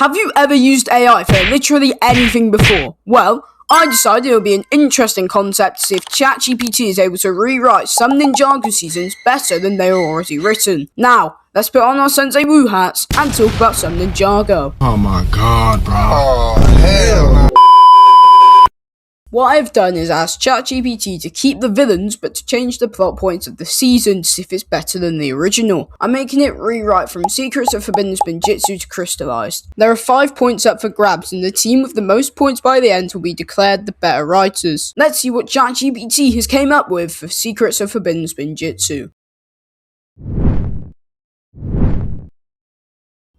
Have you ever used AI for literally anything before? Well, I decided it would be an interesting concept to see if ChatGPT is able to rewrite some Ninjago seasons better than they are already written. Now, let's put on our Sensei Wu hats and talk about some Ninjago. Oh my god, bro. Oh, hell no. What I've done is ask ChatGPT to keep the villains but to change the plot points of the season to see if it's better than the original. I'm making it rewrite from Secrets of Forbidden Spinjitzu to Crystallized. There are 5 points up for grabs and the team with the most points by the end will be declared the better writers. Let's see what ChatGPT has came up with for Secrets of Forbidden Spinjitzu.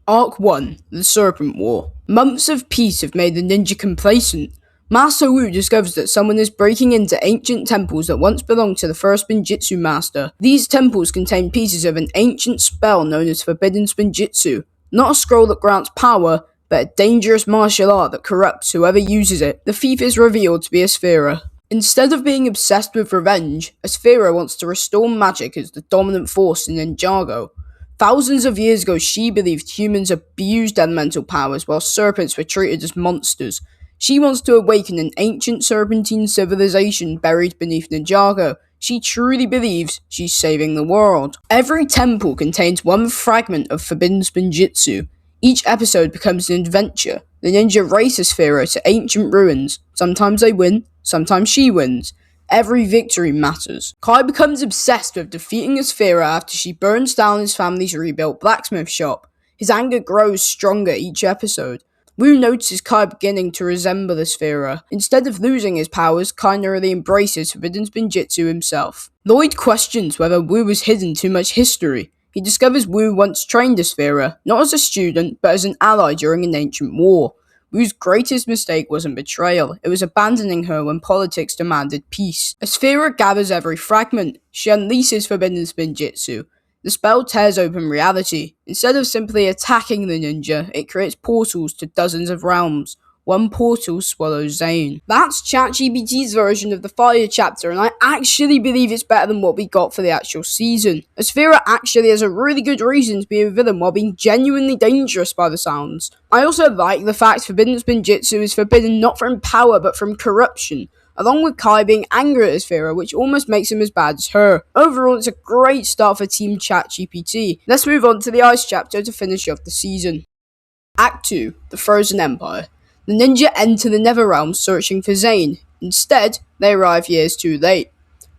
Arc 1, The Serpent War. Months of peace have made the ninja complacent. Master Wu discovers that someone is breaking into ancient temples that once belonged to the first Spinjitzu master. These temples contain pieces of an ancient spell known as Forbidden Spinjitzu. Not a scroll that grants power, but a dangerous martial art that corrupts whoever uses it. The thief is revealed to be Asphera. Instead of being obsessed with revenge, Asphera wants to restore magic as the dominant force in Ninjago. Thousands of years ago, she believed humans abused elemental powers while serpents were treated as monsters. She wants to awaken an ancient serpentine civilization buried beneath Ninjago. She truly believes she's saving the world. Every temple contains one fragment of Forbidden Spinjitzu. Each episode becomes an adventure. The ninja race Asphera to ancient ruins. Sometimes they win, sometimes she wins. Every victory matters. Kai becomes obsessed with defeating Asphera after she burns down his family's rebuilt blacksmith shop. His anger grows stronger each episode. Wu notices Kai beginning to resemble Asphera. Instead of losing his powers, Kai narrowly embraces Forbidden Spinjitzu himself. Lloyd questions whether Wu has hidden too much history. He discovers Wu once trained Asphera, not as a student, but as an ally during an ancient war. Wu's greatest mistake wasn't betrayal, it was abandoning her when politics demanded peace. Asphera gathers every fragment. She unleashes Forbidden Spinjitzu. The spell tears open reality. Instead of simply attacking the ninja, it creates portals to dozens of realms. One portal swallows Zane. That's ChatGPT's version of the Fire chapter, and I actually believe it's better than what we got for the actual season. Asphera actually has a really good reason to be a villain while being genuinely dangerous by the sounds. I also like the fact Forbidden Spinjitzu is forbidden not from power but from corruption, along with Kai being angry at Asphera, which almost makes him as bad as her. Overall, it's a great start for Team ChatGPT. Let's move on to the Ice chapter to finish off the season. Act 2, The Frozen Empire. The ninja enter the Netherrealm searching for Zane. Instead, they arrive years too late.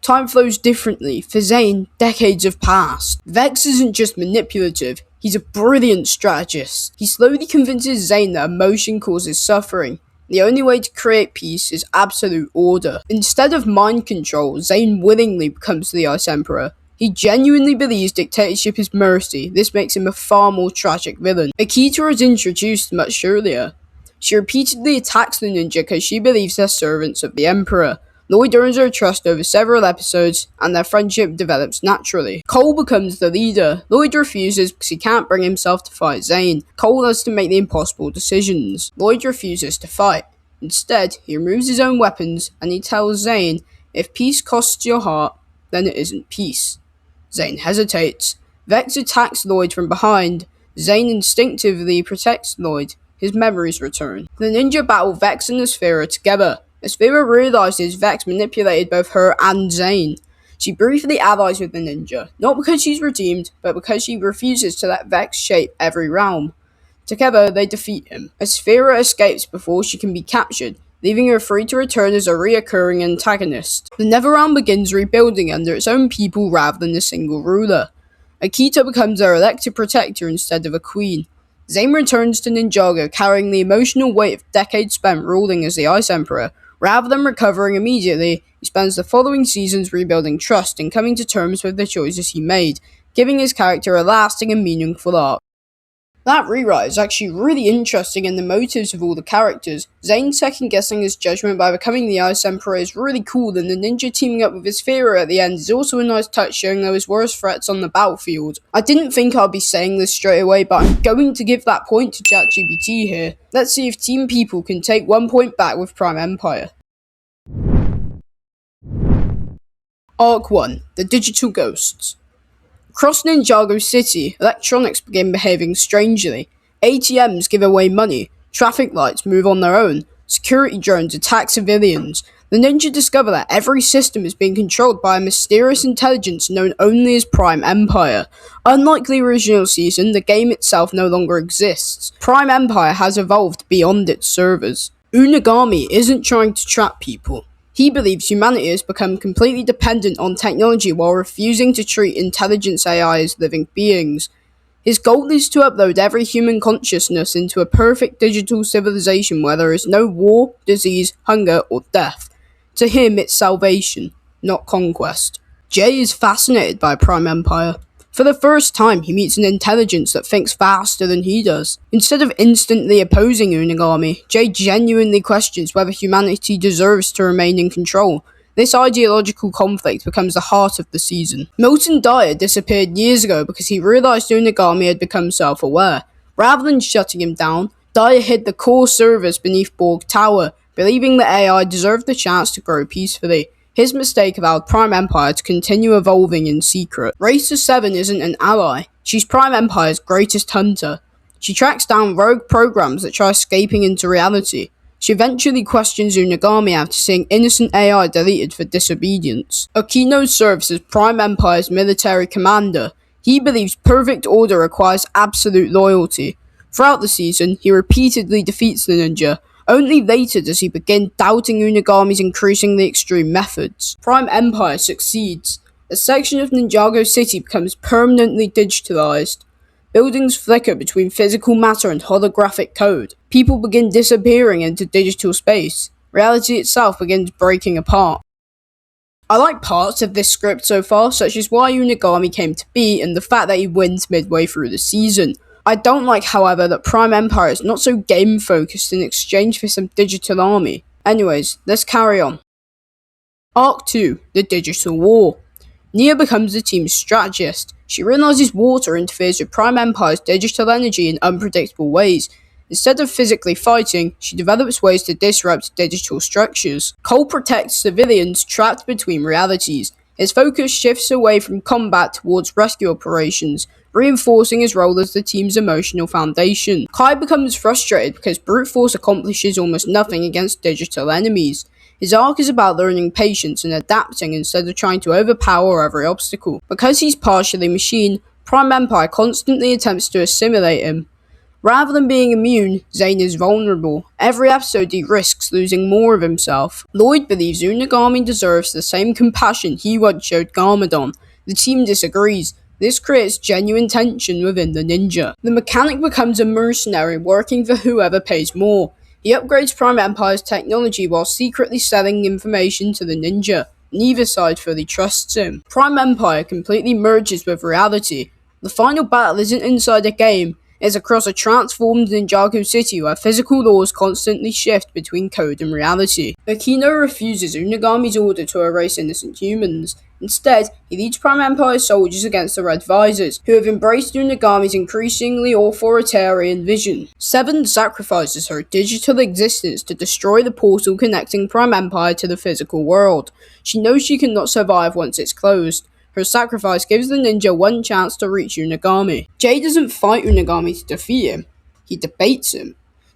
Time flows differently. For Zane, decades have passed. Vex isn't just manipulative, he's a brilliant strategist. He slowly convinces Zane that emotion causes suffering. The only way to create peace is absolute order. Instead of mind control, Zane willingly becomes the Ice Emperor. He genuinely believes dictatorship is mercy. This makes him a far more tragic villain. Akita is introduced much earlier. She repeatedly attacks the ninja because she believes they're servants of the Emperor. Lloyd earns her trust over several episodes, and their friendship develops naturally. Cole becomes the leader. Lloyd refuses because he can't bring himself to fight Zane. Cole has to make the impossible decisions. Lloyd refuses to fight. Instead, he removes his own weapons, and he tells Zane, if peace costs your heart, then it isn't peace. Zane hesitates. Vex attacks Lloyd from behind. Zane instinctively protects Lloyd. His memories return. The ninja battle Vex and Asphera together. Asphera realizes Vex manipulated both her and Zane. She briefly allies with the ninja, not because she's redeemed, but because she refuses to let Vex shape every realm. Together, they defeat him. Asphera escapes before she can be captured, leaving her free to return as a reoccurring antagonist. The Netherrealm begins rebuilding under its own people rather than a single ruler. Akita becomes her elected protector instead of a queen. Zane returns to Ninjago carrying the emotional weight of decades spent ruling as the Ice Emperor. Rather than recovering immediately, he spends the following seasons rebuilding trust and coming to terms with the choices he made, giving his character a lasting and meaningful arc. That rewrite is actually really interesting, and the motives of all the characters. Zane second-guessing his judgment by becoming the Ice Emperor is really cool, and the ninja teaming up with Asphera at the end is also a nice touch, showing there was worse threats on the battlefield. I didn't think I'd be saying this straight away, but I'm going to give that point to ChatGPT here. Let's see if Team People can take 1 point back with Prime Empire. Arc 1, The Digital Ghosts. Across Ninjago City, electronics begin behaving strangely. ATMs give away money, traffic lights move on their own, security drones attack civilians. The ninja discover that every system is being controlled by a mysterious intelligence known only as Prime Empire. Unlike the original season, the game itself no longer exists. Prime Empire has evolved beyond its servers. Unagami isn't trying to trap people. He believes humanity has become completely dependent on technology while refusing to treat intelligence AI as living beings. His goal is to upload every human consciousness into a perfect digital civilization where there is no war, disease, hunger, or death. To him, it's salvation, not conquest. Jay is fascinated by Prime Empire. For the first time, he meets an intelligence that thinks faster than he does. Instead of instantly opposing Unagami, Jay genuinely questions whether humanity deserves to remain in control. This ideological conflict becomes the heart of the season. Milton Dyer disappeared years ago because he realized Unagami had become self-aware. Rather than shutting him down, Dyer hid the core servers beneath Borg Tower, believing the AI deserved the chance to grow peacefully. His mistake allowed Prime Empire to continue evolving in secret. Racer 7 isn't an ally. She's Prime Empire's greatest hunter. She tracks down rogue programs that try escaping into reality. She eventually questions Unagami after seeing innocent AI deleted for disobedience. Okino serves as Prime Empire's military commander. He believes perfect order requires absolute loyalty. Throughout the season, he repeatedly defeats the ninja. Only later does he begin doubting Unagami's increasingly extreme methods. Prime Empire succeeds. A section of Ninjago City becomes permanently digitalized. Buildings flicker between physical matter and holographic code. People begin disappearing into digital space. Reality itself begins breaking apart. I like parts of this script so far, such as why Unagami came to be and the fact that he wins midway through the season. I don't like, however, that Prime Empire is not so game-focused in exchange for some digital army. Anyways, let's carry on. Arc 2, The Digital War. Nia becomes the team's strategist. She realizes water interferes with Prime Empire's digital energy in unpredictable ways. Instead of physically fighting, she develops ways to disrupt digital structures. Cole protects civilians trapped between realities. His focus shifts away from combat towards rescue operations, reinforcing his role as the team's emotional foundation. Kai becomes frustrated because brute force accomplishes almost nothing against digital enemies. His arc is about learning patience and adapting instead of trying to overpower every obstacle. Because he's partially machine, Prime Empire constantly attempts to assimilate him. Rather than being immune, Zane is vulnerable. Every episode he risks losing more of himself. Lloyd believes Unagami deserves the same compassion he once showed Garmadon. The team disagrees. This creates genuine tension within the ninja. The mechanic becomes a mercenary working for whoever pays more. He upgrades Prime Empire's technology while secretly selling information to the ninja. Neither side fully trusts him. Prime Empire completely merges with reality. The final battle isn't inside a game, it's across a transformed Ninjago City where physical laws constantly shift between code and reality. Okino refuses Unagami's order to erase innocent humans. Instead, he leads Prime Empire soldiers against the Red Visors, who have embraced Unagami's increasingly authoritarian vision. Seven sacrifices her digital existence to destroy the portal connecting Prime Empire to the physical world. She knows she cannot survive once it's closed. Her sacrifice gives the ninja one chance to reach Unagami. Jay doesn't fight Unagami to defeat him, he debates him.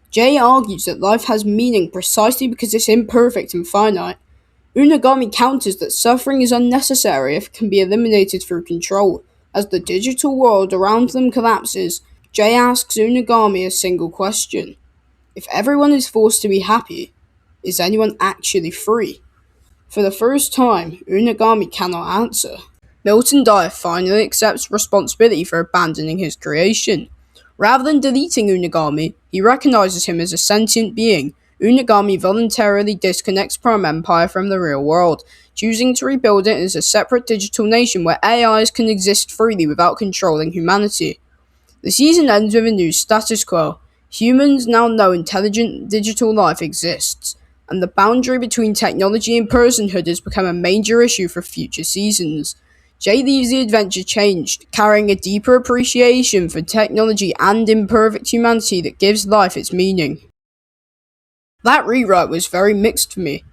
Jay argues that life has meaning precisely because it's imperfect and finite. Unagami counters that suffering is unnecessary if it can be eliminated through control. As the digital world around them collapses, Jay asks Unagami a single question. If everyone is forced to be happy, is anyone actually free? For the first time, Unagami cannot answer. Milton Dyer finally accepts responsibility for abandoning his creation. Rather than deleting Unagami, he recognizes him as a sentient being. Unagami voluntarily disconnects Prime Empire from the real world, choosing to rebuild it as a separate digital nation where AIs can exist freely without controlling humanity. The season ends with a new status quo. Humans now know intelligent digital life exists, and the boundary between technology and personhood has become a major issue for future seasons. Jay leaves the adventure changed, carrying a deeper appreciation for technology and imperfect humanity that gives life its meaning. That rewrite was very mixed for me.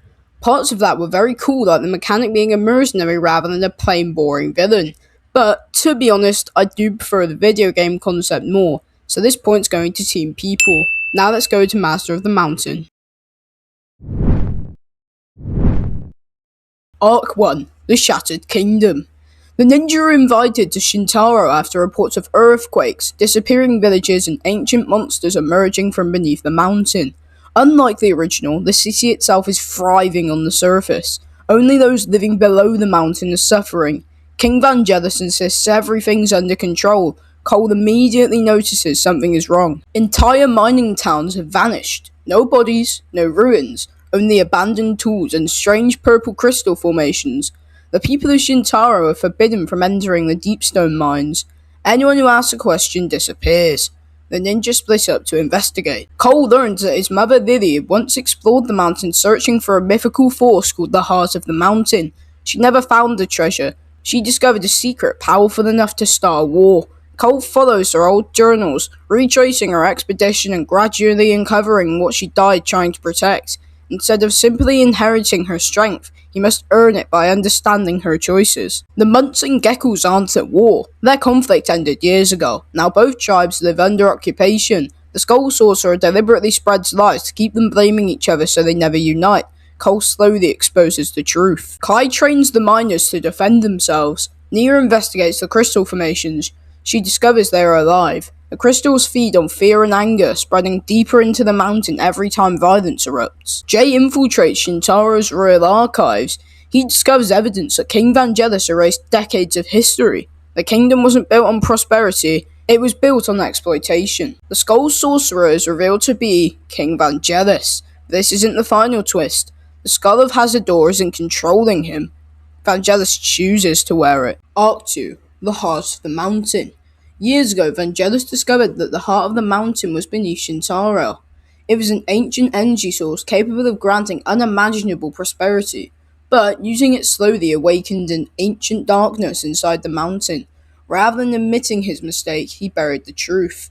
Parts of that were very cool, like the mechanic being a mercenary rather than a plain boring villain. But, to be honest, I do prefer the video game concept more. So this point's going to Team People. Now let's go to Master of the Mountain. Arc 1. The Shattered Kingdom. The ninja are invited to Shintaro after reports of earthquakes, disappearing villages, and ancient monsters emerging from beneath the mountain. Unlike the original, the city itself is thriving on the surface. Only those living below the mountain are suffering. King Vangelis insists everything's under control. Cole immediately notices something is wrong. Entire mining towns have vanished. No bodies, no ruins, only abandoned tools and strange purple crystal formations. The people of Shintaro are forbidden from entering the deepstone mines. Anyone who asks a question disappears. The ninja split up to investigate. Cole learns that his mother Lily once explored the mountain searching for a mythical force called the Heart of the Mountain. She never found the treasure. She discovered a secret powerful enough to start a war. Cole follows her old journals, retracing her expedition and gradually uncovering what she died trying to protect. Instead of simply inheriting her strength, he must earn it by understanding her choices. The Munts and Geckos aren't at war. Their conflict ended years ago. Now both tribes live under occupation. The Skull Sorcerer deliberately spreads lies to keep them blaming each other so they never unite. Cole slowly exposes the truth. Kai trains the miners to defend themselves. Nia investigates the crystal formations. She discovers they are alive. The crystals feed on fear and anger, spreading deeper into the mountain every time violence erupts. Jay infiltrates Shintaro's royal archives. He discovers evidence that King Vangelis erased decades of history. The kingdom wasn't built on prosperity, it was built on exploitation. The Skull Sorcerer is revealed to be King Vangelis. This isn't the final twist. The Skull of Hazador isn't controlling him. Vangelis chooses to wear it. Arc 2. The Heart of the Mountain. Years ago, Vangelis discovered that the heart of the mountain was beneath Shintaro. It was an ancient energy source capable of granting unimaginable prosperity, but using it slowly awakened an ancient darkness inside the mountain. Rather than admitting his mistake, he buried the truth.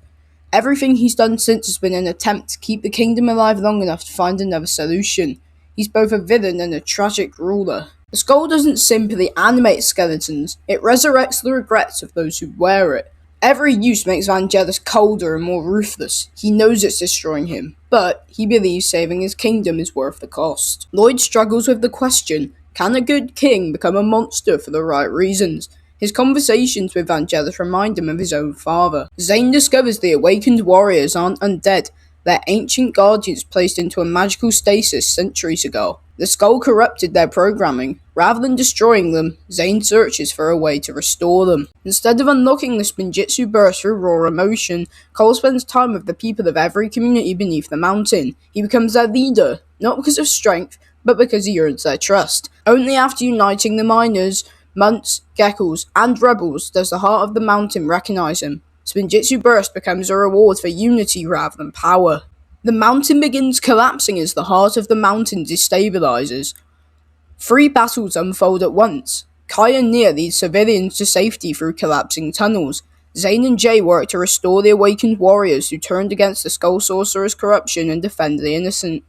Everything he's done since has been an attempt to keep the kingdom alive long enough to find another solution. He's both a villain and a tragic ruler. The skull doesn't simply animate skeletons, it resurrects the regrets of those who wear it. Every use makes Vangelis colder and more ruthless. He knows it's destroying him, but he believes saving his kingdom is worth the cost. Lloyd struggles with the question, can a good king become a monster for the right reasons? His conversations with Vangelis remind him of his own father. Zane discovers the awakened warriors aren't undead. They're ancient guardians placed into a magical stasis centuries ago. The skull corrupted their programming. Rather than destroying them, Zane searches for a way to restore them. Instead of unlocking the Spinjitzu burst through raw emotion, Cole spends time with the people of every community beneath the mountain. He becomes their leader, not because of strength, but because he earns their trust. Only after uniting the miners, Munts, Geckos, and Rebels does the heart of the mountain recognize him. Spinjitzu Burst becomes a reward for unity rather than power. The mountain begins collapsing as the heart of the mountain destabilizes. 3 battles unfold at once. Kai and Nia lead civilians to safety through collapsing tunnels. Zane and Jay work to restore the awakened warriors who turned against the Skull Sorcerer's corruption and defend the innocent.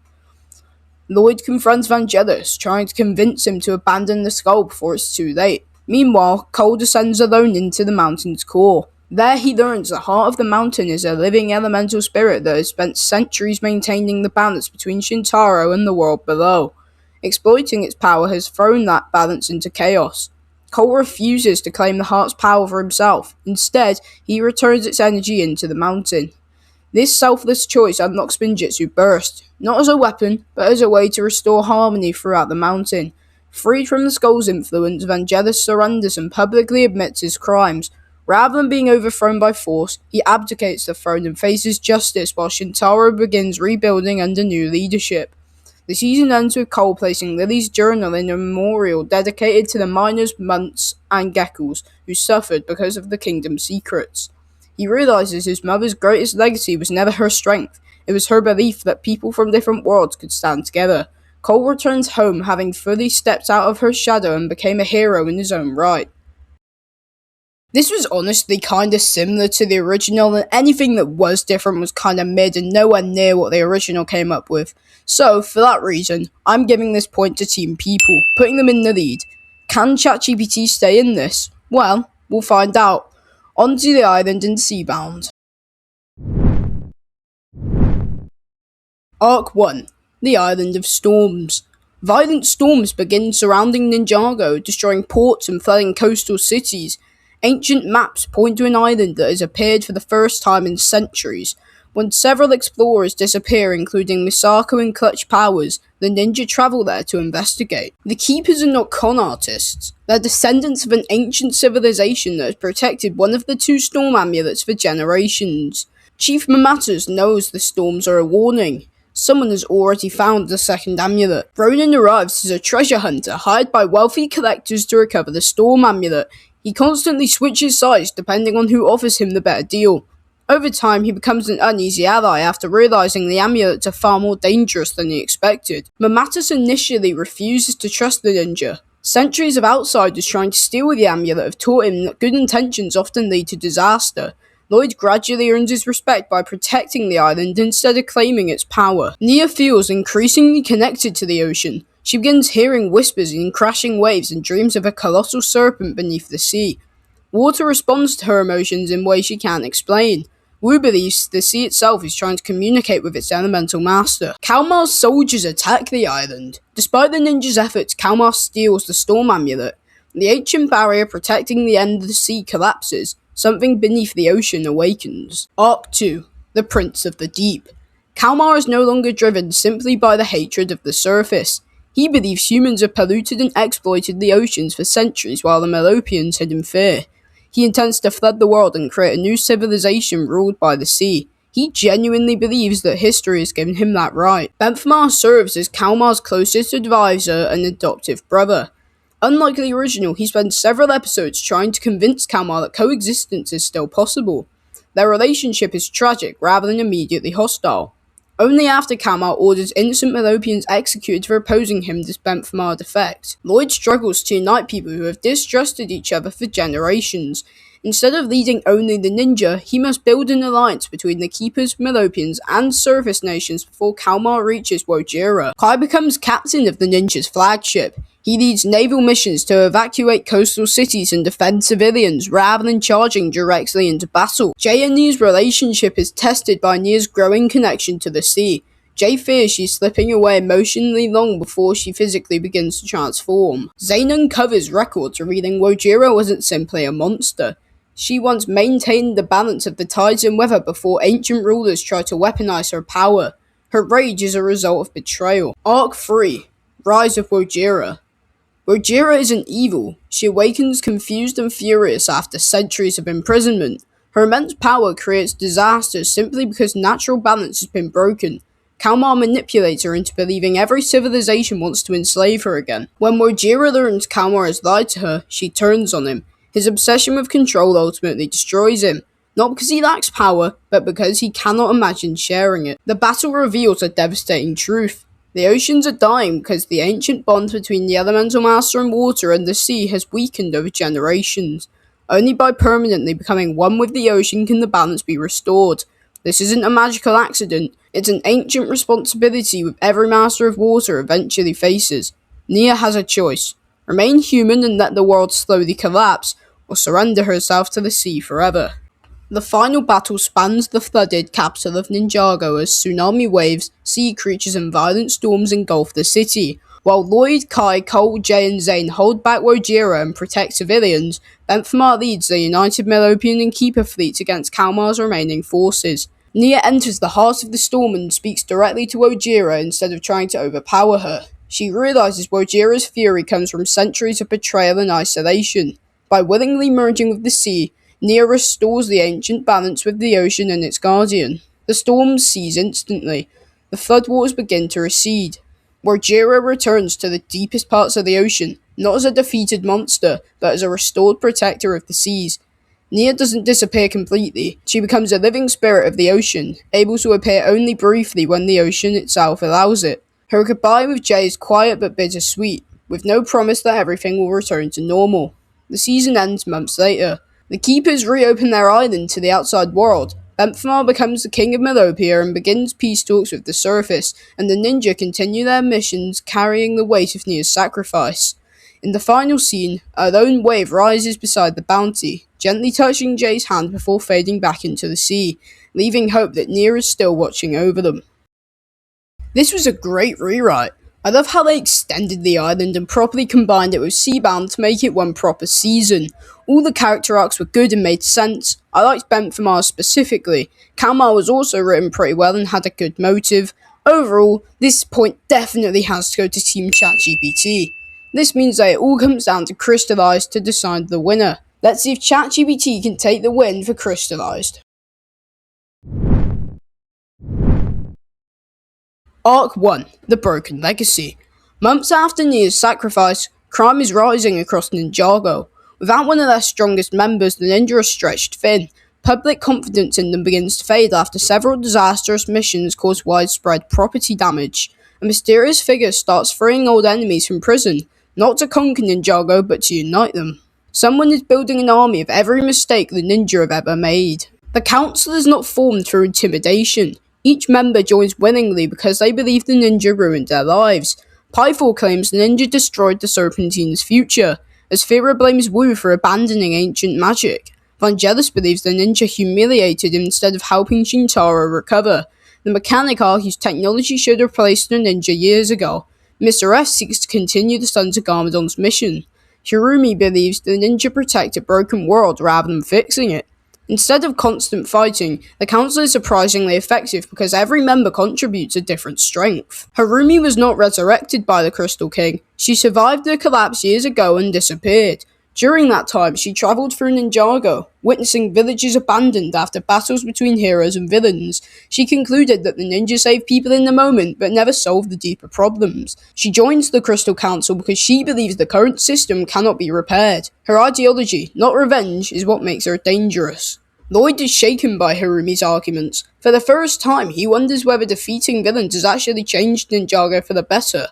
Lloyd confronts Vangelis, trying to convince him to abandon the skull before it's too late. Meanwhile, Cole descends alone into the mountain's core. There he learns the heart of the mountain is a living elemental spirit that has spent centuries maintaining the balance between Shintaro and the world below. Exploiting its power has thrown that balance into chaos. Cole refuses to claim the heart's power for himself. Instead, he returns its energy into the mountain. This selfless choice unlocks Spinjitzu Burst, not as a weapon, but as a way to restore harmony throughout the mountain. Freed from the skull's influence, Vangelis surrenders and publicly admits his crimes. Rather than being overthrown by force, he abdicates the throne and faces justice while Shintaro begins rebuilding under new leadership. The season ends with Cole placing Lily's journal in a memorial dedicated to the miners, Munts, and Geckos who suffered because of the kingdom's secrets. He realizes his mother's greatest legacy was never her strength, it was her belief that people from different worlds could stand together. Cole returns home having fully stepped out of her shadow and became a hero in his own right. This was honestly kinda similar to the original, and anything that was different was kinda mid and nowhere near what the original came up with. So, for that reason, I'm giving this point to Team People, putting them in the lead. Can ChatGPT stay in this? Well, we'll find out. On to the island in Seabound. Arc 1. The Island of Storms. Violent storms begin surrounding Ninjago, destroying ports and flooding coastal cities. Ancient maps point to an island that has appeared for the first time in centuries. When several explorers disappear, including Misako and Clutch Powers, the ninja travel there to investigate. The Keepers are not con artists. They're descendants of an ancient civilization that has protected one of the two storm amulets for generations. Chief Mamatas knows the storms are a warning. Someone has already found the second amulet. Ronin arrives as a treasure hunter hired by wealthy collectors to recover the storm amulet. He constantly switches sides depending on who offers him the better deal. Over time, he becomes an uneasy ally after realizing the amulets are far more dangerous than he expected. Mamatas initially refuses to trust the ninja. Centuries of outsiders trying to steal the amulet have taught him that good intentions often lead to disaster. Lloyd gradually earns his respect by protecting the island instead of claiming its power. Nia feels increasingly connected to the ocean. She begins hearing whispers in crashing waves and dreams of a colossal serpent beneath the sea. Water responds to her emotions in ways she can't explain. Wu believes the sea itself is trying to communicate with its elemental master. Kalmar's soldiers attack the island. Despite the ninja's efforts, Kalmar steals the storm amulet. The ancient barrier protecting the end of the sea collapses. Something beneath the ocean awakens. Arc 2. The Prince of the Deep. Kalmar is no longer driven simply by the hatred of the surface. He believes humans have polluted and exploited the oceans for centuries while the Melopians hid in fear. He intends to flood the world and create a new civilization ruled by the sea. He genuinely believes that history has given him that right. Benthmar serves as Kalmar's closest advisor and adoptive brother. Unlike the original, he spends several episodes trying to convince Kalmar that coexistence is still possible. Their relationship is tragic rather than immediately hostile. Only after Kalmar orders innocent Melopians executed for opposing him does Benthmar defect. Lloyd struggles to unite people who have distrusted each other for generations. Instead of leading only the ninja, he must build an alliance between the Keepers, Melopians, and Surface Nations before Kalmar reaches Wojira. Kai becomes captain of the ninja's flagship. He leads naval missions to evacuate coastal cities and defend civilians rather than charging directly into battle. Jay and Nia's relationship is tested by Nia's growing connection to the sea. Jay fears she's slipping away emotionally long before she physically begins to transform. Zane uncovers records revealing Wojira wasn't simply a monster. She once maintained the balance of the tides and weather before ancient rulers tried to weaponize her power. Her rage is a result of betrayal. Arc 3. Rise of Wojira. Wojira isn't evil. She awakens confused and furious after centuries of imprisonment. Her immense power creates disasters simply because natural balance has been broken. Kalmar manipulates her into believing every civilization wants to enslave her again. When Wojira learns Kalmar has lied to her, she turns on him. His obsession with control ultimately destroys him. Not because he lacks power, but because he cannot imagine sharing it. The battle reveals a devastating truth. The oceans are dying because the ancient bond between the elemental master and water and the sea has weakened over generations. Only by permanently becoming one with the ocean can the balance be restored. This isn't a magical accident, it's an ancient responsibility with every master of water eventually faces. Nia has a choice. Remain human and let the world slowly collapse, or surrender herself to the sea forever. The final battle spans the flooded capital of Ninjago as tsunami waves, sea creatures and violent storms engulf the city. While Lloyd, Kai, Cole, Jay and Zane hold back Wojira and protect civilians, Benthmar leads the united Melopian and Keeper fleets against Kalmar's remaining forces. Nia enters the heart of the storm and speaks directly to Wojira instead of trying to overpower her. She realizes Wojira's fury comes from centuries of betrayal and isolation. By willingly merging with the sea, Nia restores the ancient balance with the ocean and its guardian. The storms cease instantly. The floodwaters begin to recede. Wojira returns to the deepest parts of the ocean, not as a defeated monster, but as a restored protector of the seas. Nia doesn't disappear completely. She becomes a living spirit of the ocean, able to appear only briefly when the ocean itself allows it. Her goodbye with Jay is quiet but bittersweet, with no promise that everything will return to normal. The season ends months later. The Keepers reopen their island to the outside world. Benthmar becomes the king of Melopia and begins peace talks with the surface, and the ninja continue their missions carrying the weight of Nia's sacrifice. In the final scene, a lone wave rises beside the bounty, gently touching Jay's hand before fading back into the sea, leaving hope that Nia is still watching over them. This was a great rewrite. I love how they extended the island and properly combined it with Seabound to make it one proper season. All the character arcs were good and made sense. I liked Benthamar specifically. Kalmar was also written pretty well and had a good motive. Overall, this point definitely has to go to Team ChatGPT. This means that it all comes down to Crystallized to decide the winner. Let's see if ChatGPT can take the win for Crystallized. Arc 1. The Broken Legacy. Months after Nia's sacrifice, crime is rising across Ninjago. Without one of their strongest members, the ninja are stretched thin. Public confidence in them begins to fade after several disastrous missions cause widespread property damage. A mysterious figure starts freeing old enemies from prison, not to conquer Ninjago but to unite them. Someone is building an army of every mistake the ninja have ever made. The council is not formed through intimidation. Each member joins willingly because they believe the ninja ruined their lives. Pythor claims the ninja destroyed the Serpentine's future, as Fira blames Wu for abandoning ancient magic. Vangelis believes the ninja humiliated him instead of helping Shintaro recover. The mechanic argues technology should have replaced the ninja years ago. Mr. F seeks to continue the Sons of Garmadon's mission. Hirumi believes the ninja protect a broken world rather than fixing it. Instead of constant fighting, the council is surprisingly effective because every member contributes a different strength. Harumi was not resurrected by the Crystal King. She survived the collapse years ago and disappeared. During that time, she travelled through Ninjago, witnessing villages abandoned after battles between heroes and villains. She concluded that the ninja saved people in the moment but never solved the deeper problems. She joins the Crystal Council because she believes the current system cannot be repaired. Her ideology, not revenge, is what makes her dangerous. Lloyd is shaken by Harumi's arguments. For the first time, he wonders whether defeating villains has actually changed Ninjago for the better.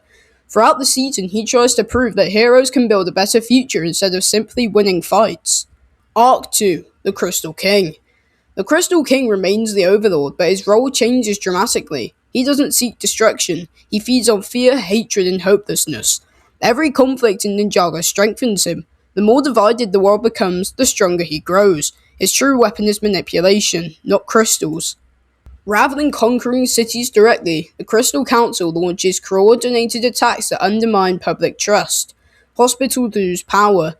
Throughout the season, he tries to prove that heroes can build a better future instead of simply winning fights. Arc 2. The Crystal King. The Crystal King remains the Overlord, but his role changes dramatically. He doesn't seek destruction. He feeds on fear, hatred, and hopelessness. Every conflict in Ninjago strengthens him. The more divided the world becomes, the stronger he grows. His true weapon is manipulation, not crystals. Rather than conquering cities directly, the Crystal Council launches coordinated attacks that undermine public trust. Hospitals lose power.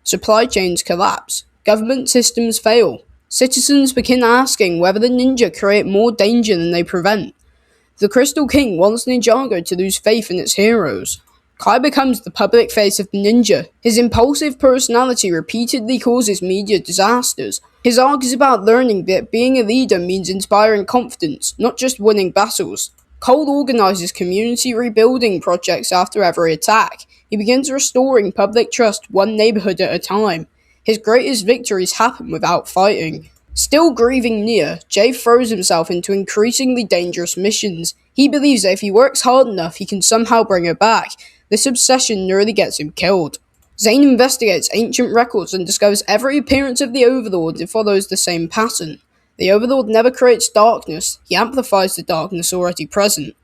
Supply chains collapse. Government systems fail. Citizens begin asking whether the ninja create more danger than they prevent. The Crystal King wants Ninjago to lose faith in its heroes. Kai becomes the public face of the ninja. His impulsive personality repeatedly causes media disasters. His arc is about learning that being a leader means inspiring confidence, not just winning battles. Cole organizes community rebuilding projects after every attack. He begins restoring public trust one neighborhood at a time. His greatest victories happen without fighting. Still grieving Nia, Jay throws himself into increasingly dangerous missions. He believes that if he works hard enough, he can somehow bring her back. This obsession nearly gets him killed. Zane investigates ancient records and discovers every appearance of the Overlord follows the same pattern. The Overlord never creates darkness, he amplifies the darkness already present.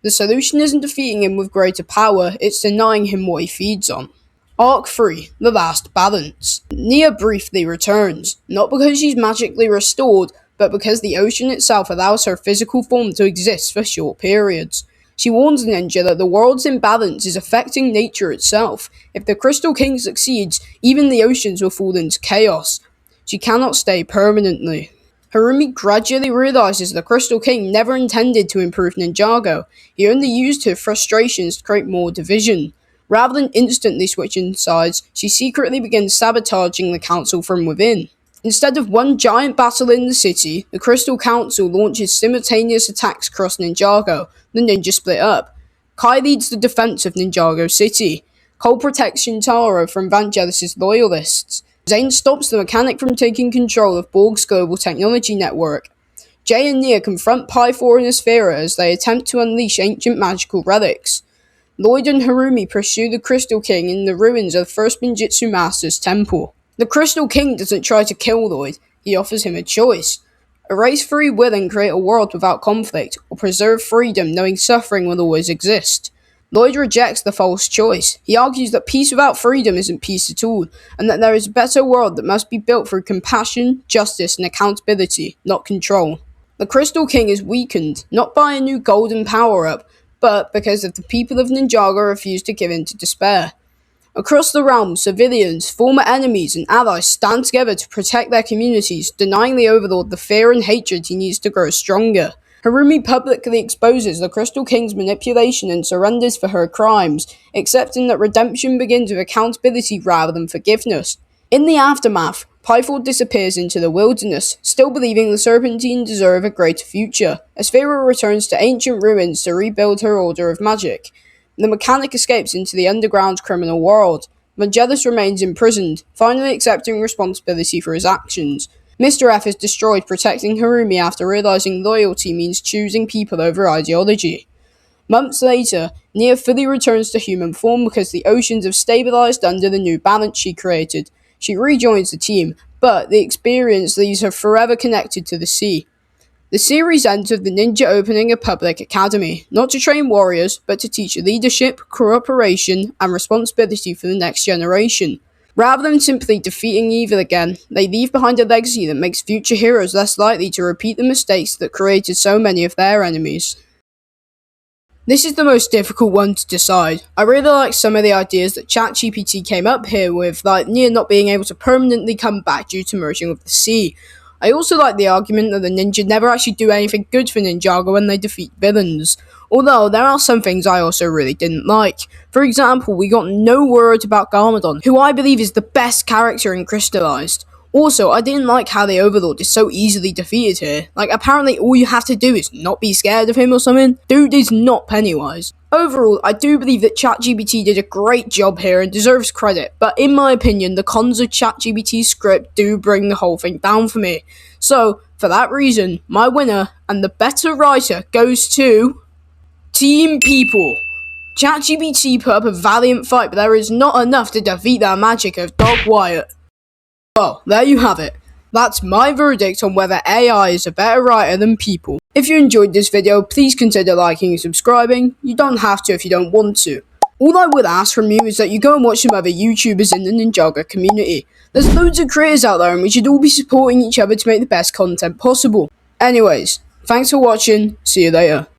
The solution isn't defeating him with greater power, it's denying him what he feeds on. Arc 3. The Last Balance. Nia briefly returns, not because she's magically restored, but because the ocean itself allows her physical form to exist for short periods. She warns Ninja that the world's imbalance is affecting nature itself. If the Crystal King succeeds, even the oceans will fall into chaos. She cannot stay permanently. Harumi gradually realizes the Crystal King never intended to improve Ninjago. He only used her frustrations to create more division. Rather than instantly switching sides, she secretly begins sabotaging the council from within. Instead of one giant battle in the city, the Crystal Council launches simultaneous attacks across Ninjago. The ninja split up. Kai leads the defense of Ninjago City. Cole protects Shintaro from Vangelis' loyalists. Zane stops the mechanic from taking control of Borg's global technology network. Jay and Nia confront Pythor and Asphera as they attempt to unleash ancient magical relics. Lloyd and Harumi pursue the Crystal King in the ruins of the first Ninjitsu Master's temple. The Crystal King doesn't try to kill Lloyd, he offers him a choice. Erase free will and create a world without conflict, or preserve freedom knowing suffering will always exist. Lloyd rejects the false choice. He argues that peace without freedom isn't peace at all, and that there is a better world that must be built through compassion, justice, and accountability, not control. The Crystal King is weakened, not by a new golden power-up, but because of the people of Ninjago refused to give in to despair. Across the realm, civilians, former enemies, and allies stand together to protect their communities, denying the Overlord the fear and hatred he needs to grow stronger. Harumi publicly exposes the Crystal King's manipulation and surrenders for her crimes, accepting that redemption begins with accountability rather than forgiveness. In the aftermath, Pyford disappears into the wilderness, still believing the Serpentine deserve a greater future. Asphera returns to ancient ruins to rebuild her Order of Magic. The mechanic escapes into the underground criminal world. Vangelis remains imprisoned, finally accepting responsibility for his actions. Mr. F is destroyed protecting Harumi after realizing loyalty means choosing people over ideology. Months later, Nia fully returns to human form because the oceans have stabilized under the new balance she created. She rejoins the team, but the experience leaves her forever connected to the sea. The series ends with the ninja opening a public academy, not to train warriors, but to teach leadership, cooperation, and responsibility for the next generation. Rather than simply defeating evil again, they leave behind a legacy that makes future heroes less likely to repeat the mistakes that created so many of their enemies. This is the most difficult one to decide. I really like some of the ideas that ChatGPT came up here with, like Nia not being able to permanently come back due to merging with the sea. I also like the argument that the ninja never actually do anything good for Ninjago when they defeat villains. Although, there are some things I also really didn't like. For example, we got no word about Garmadon, who I believe is the best character in Crystallized. Also, I didn't like how the Overlord is so easily defeated here. Like, apparently all you have to do is not be scared of him or something. Dude is not Pennywise. Overall, I do believe that ChatGPT did a great job here and deserves credit, but in my opinion, the cons of ChatGPT's script do bring the whole thing down for me. So, for that reason, my winner and the better writer goes to Team People. ChatGPT put up a valiant fight, but there is not enough to defeat that magic of Dog Wyatt. Well, there you have it. That's my verdict on whether AI is a better writer than people. If you enjoyed this video, please consider liking and subscribing. You don't have to if you don't want to. All I would ask from you is that you go and watch some other YouTubers in the Ninjago community. There's loads of creators out there and we should all be supporting each other to make the best content possible. Anyways, thanks for watching, see you later.